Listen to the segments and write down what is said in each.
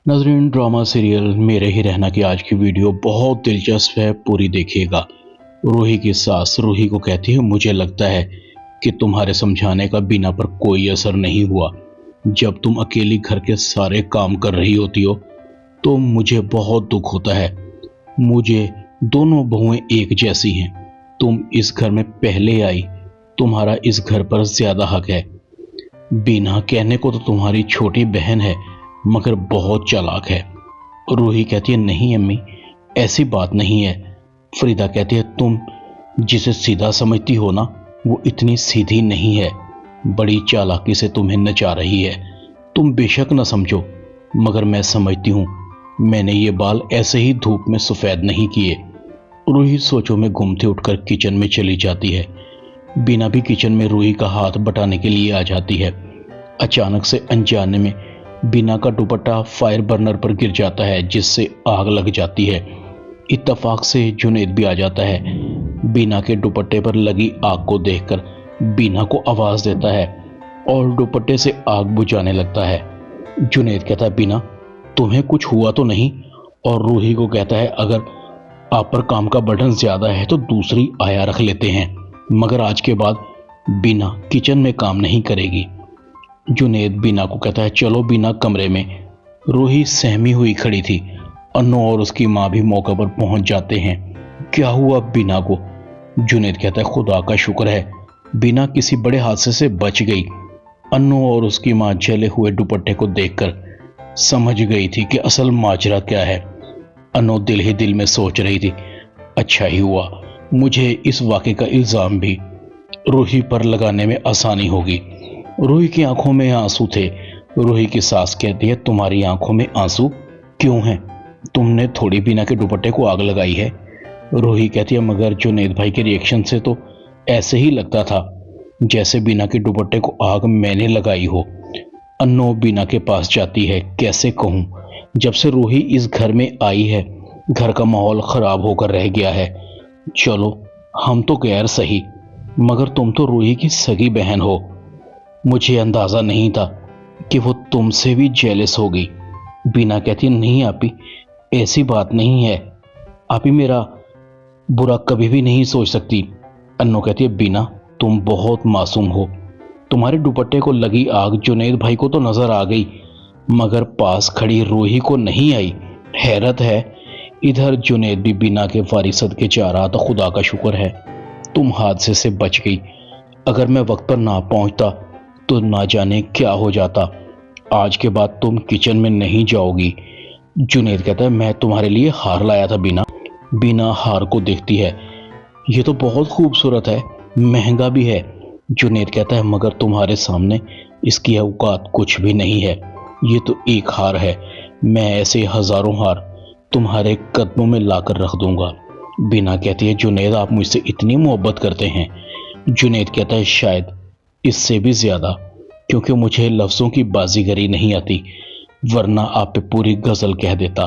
नाज़रीन, drama serial मेरे ही रहना की आज की वीडियो बहुत दिलचस्प है, पूरी देखिएगा। रूही की सास रूही को कहती है, मुझे लगता है कि तुम्हारे समझाने का बीना पर कोई असर नहीं हुआ। जब तुम अकेली घर के सारे काम कर रही होती हो तो मुझे बहुत दुख होता है। मुझे दोनों बहुएं एक जैसी हैं। तुम इस घर में पहले आई, तुम्हारा इस घर पर ज्यादा हक है। बीना कहने को तो तुम्हारी छोटी बहन है, मगर बहुत चालाक है। रूही कहती है, नहीं अम्मी, ऐसी बात नहीं है। फरीदा कहती है, तुम जिसे सीधा समझती हो ना, वो इतनी सीधी नहीं है, बड़ी चालाकी से तुम्हें नचा रही है। तुम बेशक न समझो, मगर मैं समझती हूँ। मैंने ये बाल ऐसे ही धूप में सफ़ेद नहीं किए। रूही सोचों में घूमते उठकर किचन में चली जाती है। बीना भी किचन में रूही का हाथ बटाने के लिए आ जाती है। अचानक से अनजाने में बीना का दुपट्टा फायर बर्नर पर गिर जाता है, जिससे आग लग जाती है। इत्तेफाक से जुनैद भी आ जाता है। बीना के दुपट्टे पर लगी आग को देखकर बीना को आवाज देता है और दुपट्टे से आग बुझाने लगता है। जुनैद कहता है, बीना तुम्हें कुछ हुआ तो नहीं? और रूही को कहता है, अगर आप पर काम का बर्डन ज्यादा है तो दूसरी आया रख लेते हैं, मगर आज के बाद बीना किचन में काम नहीं करेगी। जुनैद बीना को कहता है, चलो बीना कमरे में। रूही सहमी हुई खड़ी थी। अन्नू और उसकी माँ भी मौके पर पहुंच जाते हैं। क्या हुआ बीना को? जुनैद कहता है, खुदा का शुक्र है, बीना किसी बड़े हादसे से बच गई। अन्नू और उसकी माँ जले हुए दुपट्टे को देखकर समझ गई थी कि असल माजरा क्या है। अन्नू दिल ही दिल में सोच रही थी, अच्छा ही हुआ, मुझे इस वाक़े का इल्ज़ाम भी रूही पर लगाने में आसानी होगी। रूही की आंखों में आंसू थे। रूही की सास कहती है, तुम्हारी आंखों में आंसू क्यों हैं? तुमने थोड़ी बीना के दुपट्टे को आग लगाई है। रूही कहती है, मगर जुनैद भाई के रिएक्शन से तो ऐसे ही लगता था जैसे बीना के दुपट्टे को आग मैंने लगाई हो। अन्नो बीना के पास जाती है। कैसे कहूँ, जब से रूही इस घर में आई है घर का माहौल खराब होकर रह गया है। चलो हम तो गैर सही, मगर तुम तो रूही की सगी बहन हो। मुझे अंदाजा नहीं था कि वो तुमसे भी जेलस होगी। बीना कहती, नहीं आपी, ऐसी बात नहीं है। आपी मेरा बुरा कभी भी नहीं सोच सकती। अन्नो कहती है, बीना तुम बहुत मासूम हो। तुम्हारे दुपट्टे को लगी आग जुनैद भाई को तो नजर आ गई, मगर पास खड़ी रूही को नहीं आई। हैरत है। इधर जुनैद भी बीना के वारिसत के जा रहा था। खुदा का शुक्र है तुम हादसे से बच गई। अगर मैं वक्त पर ना पहुंचता तो ना जाने क्या हो जाता। आज के बाद तुम किचन में नहीं जाओगी। जुनैद कहता है, मैं तुम्हारे लिए हार लाया था बीना। बीना हार को देखती है, ये तो बहुत खूबसूरत है, महंगा भी है। जुनैद कहता है, मगर तुम्हारे सामने इसकी औकात कुछ भी नहीं है। ये तो एक हार है, मैं ऐसे हजारों हार तुम्हारे कदमों में लाकर रख दूंगा। बीना कहती है, जुनैद आप मुझसे इतनी मोहब्बत करते हैं? जुनैद कहता है, शायद इससे भी ज्यादा, क्योंकि मुझे लफ्जों की बाजीगरी नहीं आती, वरना आप पे पूरी गजल कह देता।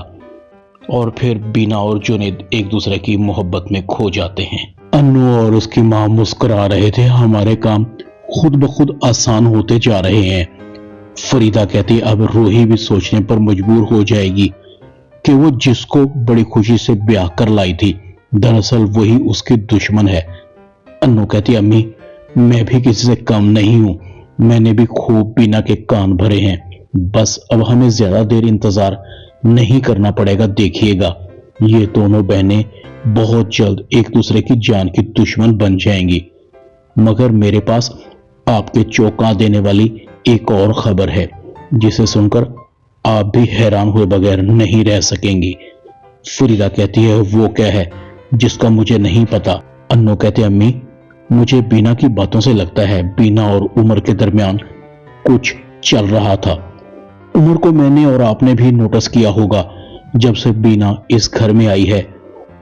और फिर बीना और जुनैद एक दूसरे की मोहब्बत में खो जाते हैं। अन्नू और उसकी माँ मुस्कुरा रहे थे। हमारे काम खुद ब खुद आसान होते जा रहे हैं। फरीदा कहती, अब रूही भी सोचने पर मजबूर हो जाएगी कि वो जिसको बड़ी खुशी से ब्याह कर लाई थी, दरअसल वही उसकी दुश्मन है। अन्नू कहती, अम्मी मैं भी किसी से कम नहीं हूं, मैंने भी खूब बीना के कान भरे हैं। बस अब हमें ज्यादा देर इंतजार नहीं करना पड़ेगा। देखिएगा, ये दोनों बहनें बहुत जल्द एक दूसरे की जान की दुश्मन बन जाएंगी। मगर मेरे पास आपके चौंका देने वाली एक और खबर है, जिसे सुनकर आप भी हैरान हुए बगैर नहीं रह सकेंगी। फरीदा कहती है, वो क्या है जिसका मुझे नहीं पता? अन्नू कहते, अम्मी मुझे बीना की बातों से लगता है बीना और उमर के दरमियान कुछ चल रहा था। उमर को मैंने और आपने भी नोटिस किया होगा। जब से बीना इस घर में आई है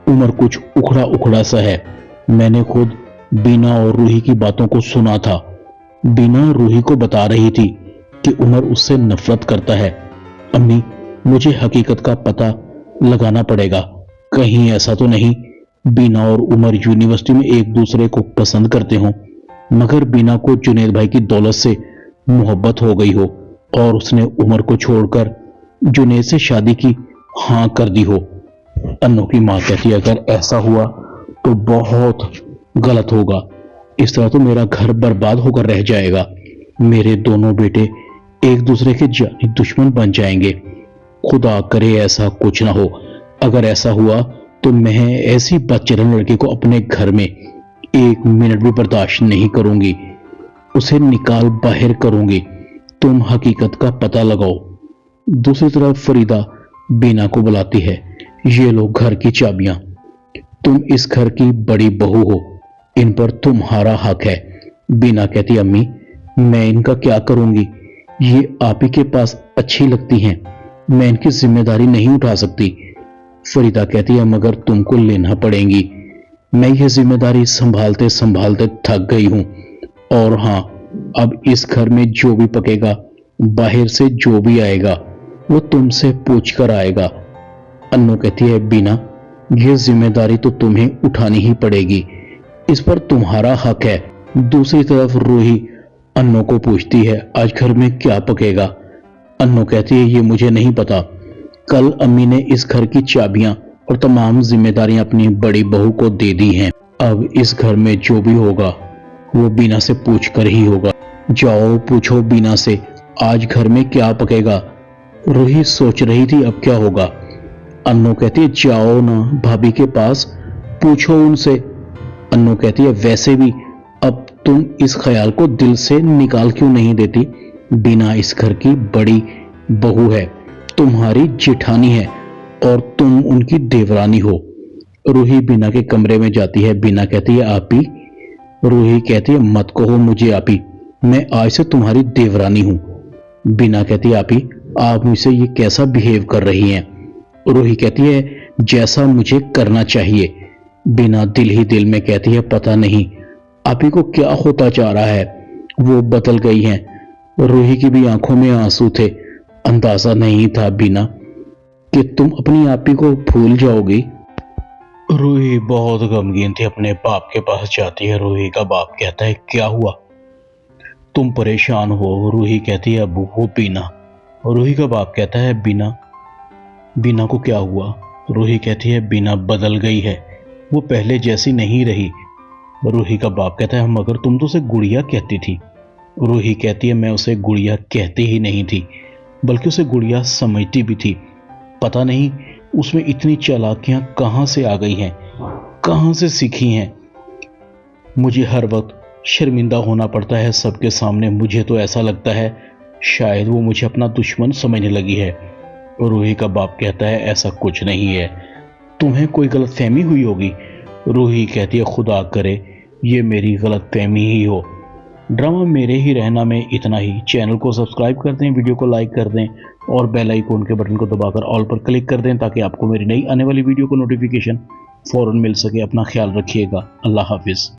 उमर कुछ उखड़ा उखड़ा सा है। मैंने खुद बीना और रूही की बातों को सुना था। बीना रूही को बता रही थी कि उमर उससे नफरत करता है। अम्मी मुझे हकीकत का पता लगाना पड़ेगा, कहीं ऐसा तो नहीं बीना और उमर यूनिवर्सिटी में एक दूसरे को पसंद करते हों, मगर बीना को जुनैद भाई की दौलत से मोहब्बत हो गई हो और उसने उमर को छोड़कर जुनैद से शादी की हाँ कर दी हो। अन्नू की माँ कहती है अगर ऐसा हुआ तो बहुत गलत होगा। इस तरह तो मेरा घर बर्बाद होकर रह जाएगा। मेरे दोनों बेटे एक दूसरे के जानी दुश्मन बन जाएंगे। खुदा करे ऐसा कुछ ना हो। अगर ऐसा हुआ तो मैं ऐसी बदचलन लड़की को अपने घर में एक मिनट भी बर्दाश्त नहीं करूंगी। उसे निकाल बाहर करूंगी। तुम हकीकत का पता लगाओ। दूसरी तरफ फरीदा बीना को बुलाती है। ये लो घर की चाबियां। तुम इस घर की बड़ी बहू हो, इन पर तुम्हारा हक है। बीना कहती अम्मी मैं इनका क्या करूंगी, ये आप ही के पास अच्छी लगती हैं, मैं इनकी जिम्मेदारी नहीं उठा सकती। फरीदा कहती है मगर तुमको लेना पड़ेगी। मैं ये जिम्मेदारी संभालते संभालते थक गई हूं। और हाँ, अब इस घर में जो भी पकेगा, बाहर से जो भी आएगा, वो तुमसे पूछ कर आएगा। अन्नू कहती है बीना ये जिम्मेदारी तो तुम्हें उठानी ही पड़ेगी, इस पर तुम्हारा हक है। दूसरी तरफ रूही अन्नू को पूछती है आज घर में क्या पकेगा। अन्नू कहती है ये मुझे नहीं पता। कल अम्मी ने इस घर की चाबियां और तमाम जिम्मेदारियां अपनी बड़ी बहू को दे दी हैं। अब इस घर में जो भी होगा वो बीना से पूछ कर ही होगा। जाओ पूछो बीना से आज घर में क्या पकेगा। रूही सोच रही थी अब क्या होगा। अन्नू कहती है जाओ ना भाभी के पास, पूछो उनसे। अन्नू कहती है वैसे भी अब तुम इस ख्याल को दिल से निकाल क्यों नहीं देती। बीना इस घर की बड़ी बहू है, तुम्हारी जेठानी है और तुम उनकी देवरानी हो। रूही बीना के कमरे में जाती है। बीना कहती है आपी। रूही कहती है मत कहो मुझे आपी, मैं आज से तुम्हारी देवरानी हूं। बीना कहती है आपी आप मुझसे ये कैसा बिहेव कर रही हैं। रूही कहती है जैसा मुझे करना चाहिए। बीना दिल ही दिल में कहती है पता नहीं आपी को क्या होता जा रहा है, वो बदल गई हैं। रूही की भी आंखों में आंसू थे। अंदाजा नहीं था बीना कि तुम अपनी आपी को भूल जाओगी। रूही बहुत गमगीन थी, अपने बाप के पास जाती है। रूही का बाप कहता है क्या हुआ, तुम परेशान हो। रूही कहती है अबू वो बीना। रूही का बाप कहता है बीना, बीना को क्या हुआ। रूही कहती है बीना बदल गई है, वो पहले जैसी नहीं रही। रूही का बाप कहता है मगर तुम तो उसे गुड़िया कहती थी। रूही कहती है मैं उसे गुड़िया कहती ही नहीं थी, बल्कि उसे गुड़िया समझती भी थी। पता नहीं उसमें इतनी चालाकियां कहां से आ गई हैं, कहां से सीखी हैं। मुझे हर वक्त शर्मिंदा होना पड़ता है सबके सामने। मुझे तो ऐसा लगता है शायद वो मुझे अपना दुश्मन समझने लगी है। रूही का बाप कहता है ऐसा कुछ नहीं है, तुम्हें कोई गलतफहमी हुई होगी। रूही कहती है खुदा करे ये मेरी गलतफहमी ही हो। ड्रामा मेरे ही रहना में इतना ही। चैनल को सब्सक्राइब कर दें, वीडियो को लाइक कर दें और बेल आइकन के बटन को दबाकर ऑल पर क्लिक कर दें ताकि आपको मेरी नई आने वाली वीडियो को नोटिफिकेशन फौरन मिल सके। अपना ख्याल रखिएगा। अल्लाह हाफिज।